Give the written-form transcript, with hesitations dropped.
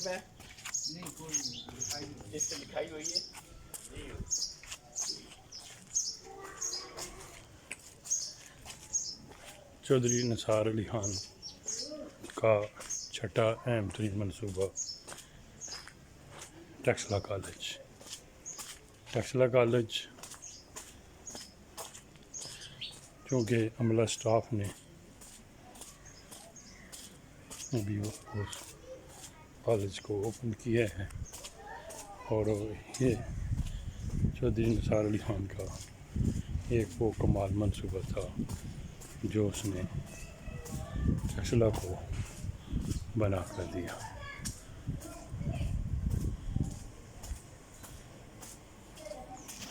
میں جس پہ لکھائی ہوئی ہے چوہدری نثار علی خان کا چھٹا اہم ترین منصوبہ ٹیکسلا کالج چونکہ عملہ اسٹاف نے ابھی اس کالج کو اوپن کیا ہے، اور یہ چوہدری نثار علی خان کا ایک وہ کمال منصوبہ تھا جو اس نے ٹیکسلا کو بنا کر دیا۔